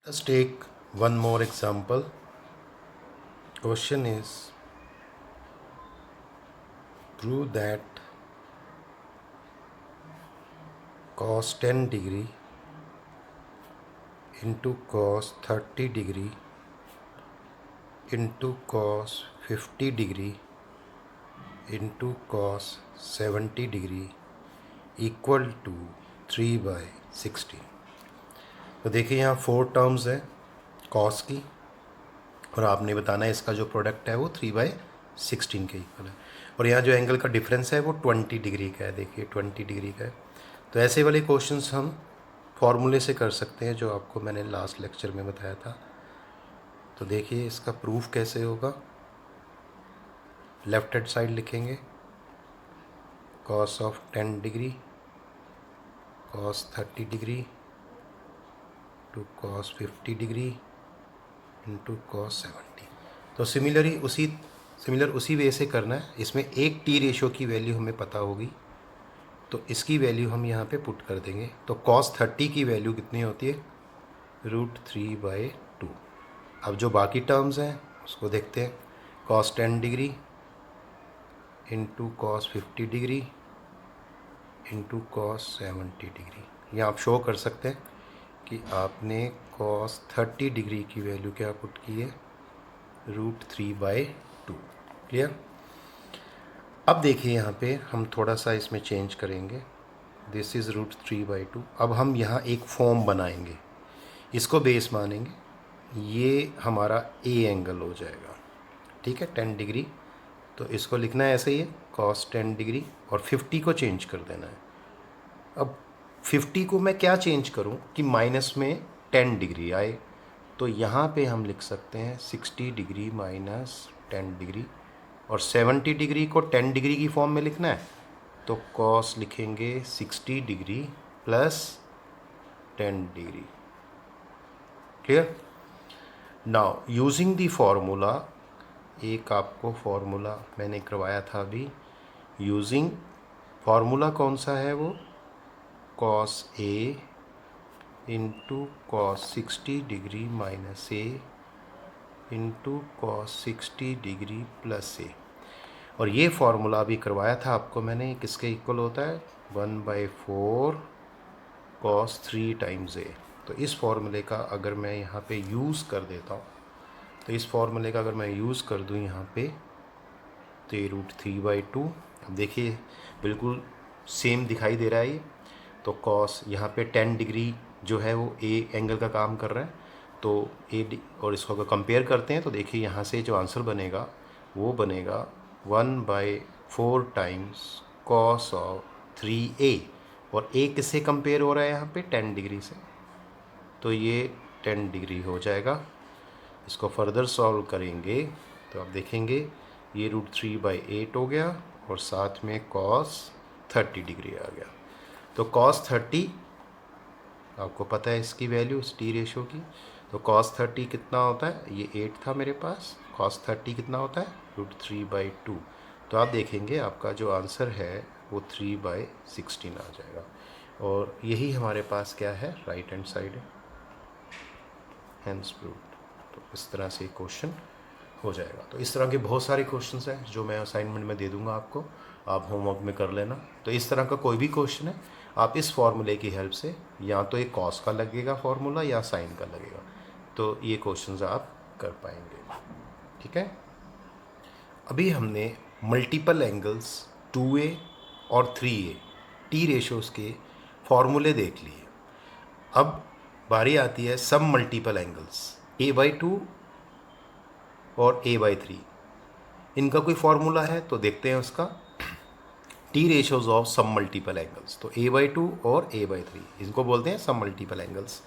Let's take one more example. Question is, prove that cos 10 degree into cos 30 degree into cos 50 degree into cos 70 degree equal to 3/16। तो देखिए यहाँ 4 terms है cos की, और आपने बताना है इसका जो प्रोडक्ट है वो 3/16 के इक्वल है, और यहाँ जो एंगल का डिफरेंस है वो 20 डिग्री का है। देखिए 20 डिग्री का है। तो ऐसे वाले क्वेश्चंस हम फॉर्मूले से कर सकते हैं, जो आपको मैंने लास्ट लेक्चर में बताया था। तो देखिए इसका प्रूफ कैसे होगा। लेफ्ट हैंड साइड लिखेंगे cos of 10 degree cos 30 degree to cos 50 degree into cos 70। तो सिमिलर उसी वे से करना है। इसमें एक टी रेशो की वैल्यू हमें पता होगी, तो इसकी वैल्यू हम यहाँ पे पुट कर देंगे। तो कॉस 30 की वैल्यू कितनी होती है, √3/2। अब जो बाकी टर्म्स हैं उसको देखते हैं। Cos 10 degree into cos 50 degree into cos 70 degree. यहाँ आप शो कर सकते हैं कि आपने कॉस 30 डिग्री की वैल्यू क्या पुट की है, √3/2। क्लियर। अब देखिए यहाँ पे हम थोड़ा सा इसमें चेंज करेंगे। This is √3/2। अब हम यहाँ एक फॉर्म बनाएंगे, इसको बेस मानेंगे। ये हमारा ए एंगल हो जाएगा, ठीक है, 10 डिग्री। तो इसको लिखना है ऐसे ही है, कॉस 10 डिग्री, और 50 को चेंज कर देना है। अब 50 को मैं क्या चेंज करूं कि माइनस में 10 डिग्री आए। तो यहाँ पे हम लिख सकते हैं 60 डिग्री माइनस 10 डिग्री, और 70 डिग्री को 10 डिग्री की फॉर्म में लिखना है। तो कॉस लिखेंगे 60 degree plus 10 degree. Clear. Now using the formula, एक आपको फॉर्मूला मैंने करवाया था अभी। यूजिंग फॉर्मूला कौन सा है वो, cos A into cos 60 degree minus A into cos 60 degree plus ए। और ये फार्मूला भी करवाया था आपको मैंने, किसके इक्वल होता है, 1/4 कॉस 3 टाइम्स ए। तो इस फार्मूले का अगर मैं यहाँ पे यूज़ कर देता हूँ, तो इस फार्मूले का अगर मैं यूज़ कर दूँ यहाँ पे, तो ये √3/2। अब देखिए बिल्कुल सेम दिखाई दे रहा है ये। तो कॉस यहाँ पे 10 डिग्री जो है वो ए एंगल का काम कर रहा है। तो ए और इसको अगर कंपेयर करते हैं तो देखिए यहाँ से जो आंसर बनेगा वो बनेगा 1/4 टाइम्स कॉस ऑफ 3a। और ए किससे कंपेयर हो रहा है यहाँ पे, 10 डिग्री से। तो ये 10 डिग्री हो जाएगा। इसको फर्दर सॉल्व करेंगे तो आप देखेंगे ये √3/8 हो गया, और साथ में कॉस 30 डिग्री आ गया। तो कॉस 30 आपको पता है इसकी वैल्यू, इस टी रेशो की। तो कॉस 30 कितना होता है, ये 8 था मेरे पास। कॉस 30 कितना होता है, √3/2। तो आप देखेंगे आपका जो आंसर है वो 3/16 आ जाएगा। और यही हमारे पास क्या है, राइट हैंड साइड है, हैंस प्रूव्ड। तो इस तरह से क्वेश्चन हो जाएगा। तो इस तरह के बहुत सारे क्वेश्चंस हैं जो मैं असाइनमेंट में दे दूंगा आपको, आप होमवर्क में कर लेना। तो इस तरह का कोई भी क्वेश्चन है, आप इस फॉर्मूले की हेल्प से, या तो एक कॉस का लगेगा फॉर्मूला या साइन का लगेगा, तो ये क्वेश्चंस आप कर पाएंगे। ठीक है। अभी हमने मल्टीपल एंगल्स 2a और 3a टी रेशोज़ के फॉर्मूले देख लिए। अब बारी आती है सब मल्टीपल एंगल्स a/2 और a/3। इनका कोई फॉर्मूला है तो देखते हैं उसका। टी रेशोज ऑफ सब मल्टीपल एंगल्स, तो a/2 और a/3 इनको बोलते हैं सब मल्टीपल एंगल्स।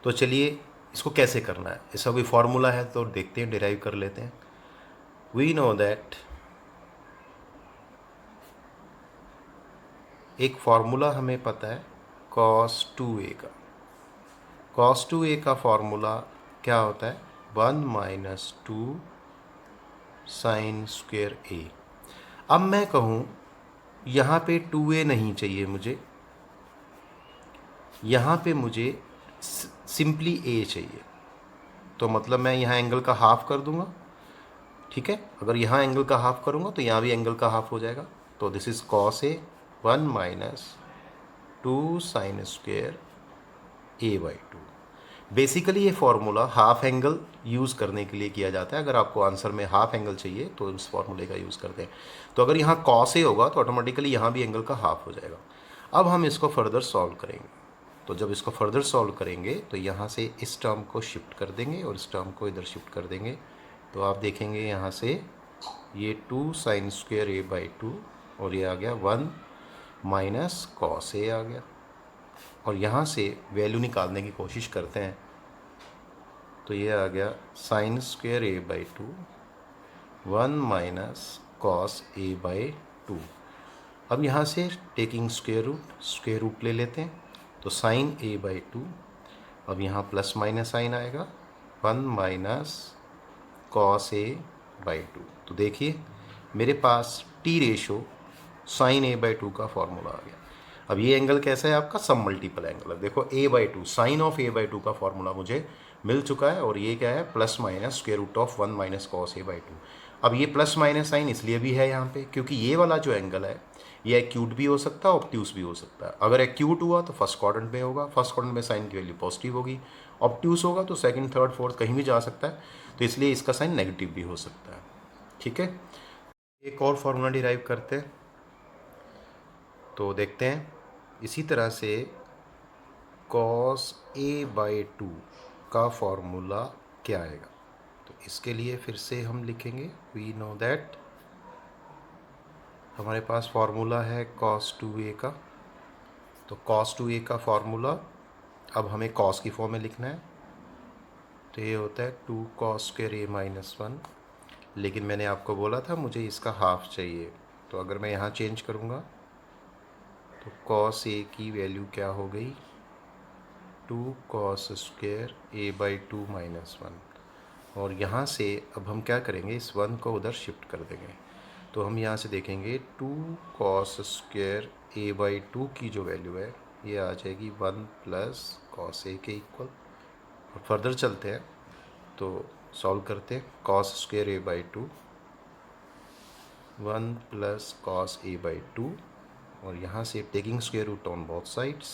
तो चलिए इसको कैसे करना है, इसका कोई फॉर्मूला है तो देखते हैं, डिराइव कर लेते हैं। वी नो दैट एक फॉर्मूला हमें पता है cos 2a का। cos 2a का फॉर्मूला क्या होता है, 1 - 2 sin स्क्वायर a। अब मैं कहूँ यहाँ पे 2a नहीं चाहिए मुझे, यहाँ पे मुझे सिंपली ए चाहिए, तो मतलब मैं यहाँ एंगल का हाफ कर दूंगा, ठीक है। अगर यहाँ एंगल का हाफ करूँगा तो यहाँ भी एंगल का हाफ हो जाएगा। तो this is cos A 1 minus 2 sine square A by 2। Basically ये फार्मूला हाफ एंगल यूज़ करने के लिए किया जाता है। अगर आपको आंसर में हाफ एंगल चाहिए तो इस फार्मूले का यूज़ करते हैं। तो अगर यहाँ कॉस ए होगा तो ऑटोमेटिकली यहाँ भी एंगल का हाफ हो जाएगा। अब हम इसको फर्दर सॉल्व करेंगे। तो जब इसको फर्दर सॉल्व करेंगे तो यहाँ से इस टर्म को शिफ्ट कर देंगे और इस टर्म को इधर शिफ्ट कर देंगे। तो आप देखेंगे यहाँ से ये 2 साइन स्क्वेयर ए बाई 2 और ये आ गया 1 माइनस कॉस ए आ गया। और यहाँ से वैल्यू निकालने की कोशिश करते हैं तो ये आ गया sine square A by 2 1 minus cos a by 2। अब यहाँ से टेकिंग स्क्वेयर रूट ले लेते हैं। तो साइन ए बाई 2, अब यहाँ प्लस माइनस साइन आएगा 1 माइनस कॉस ए बाई 2। तो देखिए मेरे पास T ratio sine A by 2 का फॉर्मूला आ गया। अब ये एंगल कैसा है आपका, सब मल्टीपल एंगल है। देखो A by 2 sine of A by 2 का फॉर्मूला मुझे मिल चुका है और ये क्या है, plus minus square root of 1 minus cos a by 2। अब ये प्लस माइनस साइन इसलिए भी है यहाँ पे क्योंकि ये वाला जो एंगल है ये एक्यूट भी हो सकता है, ऑब्ट्यूस भी हो सकता है। अगर एक्यूट हुआ तो फर्स्ट क्वाड्रेंट में होगा, फर्स्ट क्वाड्रेंट में साइन की वैल्यू पॉजिटिव होगी। ऑब्ट्यूस होगा तो सेकंड, थर्ड, फोर्थ कहीं भी जा सकता है, तो इसलिए इसका साइन नेगेटिव भी हो सकता है, ठीक है। एक और फॉर्मूला डिराइव करते हैं तो देखते हैं। इसी तरह से कॉस ए बाई 2 का फॉर्मूला क्या आएगा। तो इसके लिए फिर से हम लिखेंगे, वी नो दैट हमारे पास फॉर्मूला है cos 2a का। तो cos 2a का फॉर्मूला अब हमें cos की फॉर्म में लिखना है। तो ये होता है 2 cos स्क्वायर a माइनस 1, लेकिन मैंने आपको बोला था मुझे इसका हाफ चाहिए। तो अगर मैं यहाँ चेंज करूँगा तो cos a की वैल्यू क्या हो गई, 2 cos square a by 2 minus 1। और यहाँ से अब हम क्या करेंगे, इस 1 को उधर शिफ्ट कर देंगे। तो हम यहाँ से देखेंगे 2 cos स्क्वायर a बाई 2 की जो वैल्यू है ये आ जाएगी 1 प्लस cos a के इक्वल। और फर्दर चलते हैं तो सॉल्व करते हैं। cos square a by 2 1 plus cos a by 2 और यहाँ से taking square root on both sides.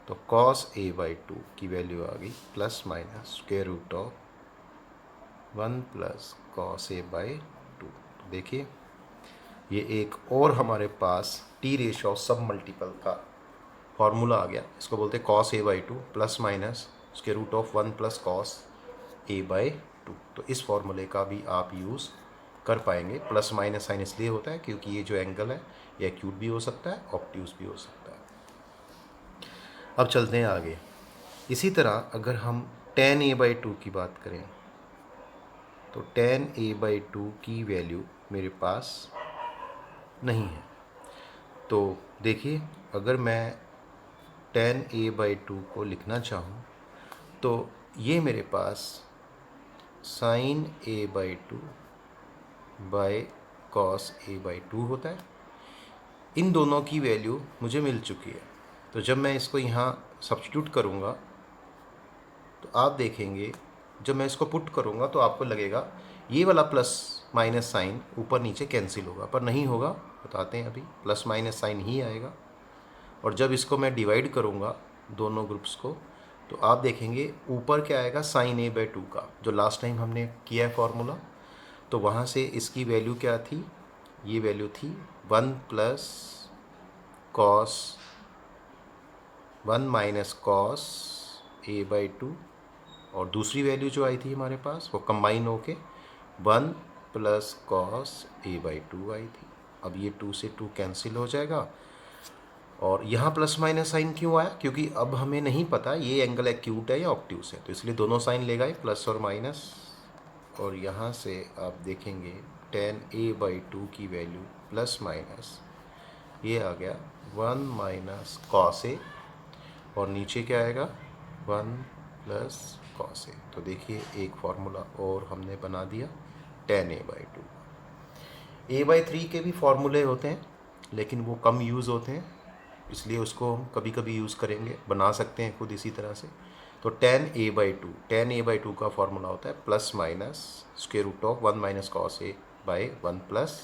तो cos a बाई 2 की वैल्यू आ गई plus minus square root of 1 plus cos a by 2। देखिए ये एक और हमारे पास टी रेशो सब मल्टीपल का फॉर्मूला आ गया। इसको बोलते हैं cos a by 2 plus minus square root of 1 plus cos a by 2। तो इस फॉर्मूले का भी आप यूज़ कर पाएंगे। प्लस माइनस साइन इसलिए होता है क्योंकि ये जो एंगल है ये एक्यूट भी हो सकता है, ऑब्ट्यूस भी हो सकता है। अब चलते हैं आगे। इसी तरह अगर हम tan a बाई 2 की बात करें तो tan a बाई 2 की वैल्यू मेरे पास नहीं है। तो देखिए अगर मैं tan a बाई 2 को लिखना चाहूँ तो ये मेरे पास sin a by 2 by cos a by 2 होता है। इन दोनों की वैल्यू मुझे मिल चुकी है। तो जब मैं इसको यहाँ सब्स्टिट्यूट करूँगा तो आप देखेंगे जब मैं इसको पुट करूँगा तो आपको लगेगा ये वाला प्लस माइनस साइन ऊपर नीचे कैंसिल होगा, पर नहीं होगा। बताते हैं अभी, प्लस माइनस साइन ही आएगा। और जब इसको मैं डिवाइड करूँगा दोनों ग्रुप्स को तो आप देखेंगे ऊपर क्या आएगा, साइन ए बाई 2 का, जो लास्ट टाइम हमने किया है फॉर्मूला। तो वहाँ से इसकी वैल्यू क्या थी, ये वैल्यू थी 1 plus cos 1 minus cos a by 2। और दूसरी वैल्यू जो आई थी हमारे पास वो कंबाइन होके 1 प्लस कॉस ए बाई 2 आई थी। अब ये 2 से 2 कैंसिल हो जाएगा। और यहाँ प्लस माइनस साइन क्यों आया, क्योंकि अब हमें नहीं पता ये एंगल एक्यूट है या ऑब्ट्यूस है, तो इसलिए दोनों साइन ले गए प्लस और माइनस। और यहाँ से आप देखेंगे tan a बाई 2 की वैल्यू प्लस माइनस ये आ गया 1 माइनस कॉस ए और नीचे क्या आएगा 1 प्लस कॉस ए। तो देखिए एक फार्मूला और हमने बना दिया tan a by 2। a by 3 के भी फार्मूले होते हैं लेकिन वो कम यूज़ होते हैं, इसलिए उसको हम कभी कभी यूज़ करेंगे, बना सकते हैं खुद इसी तरह से। तो tan a/2 का फॉर्मूला होता है plus minus square root of 1 minus cos a by 1 plus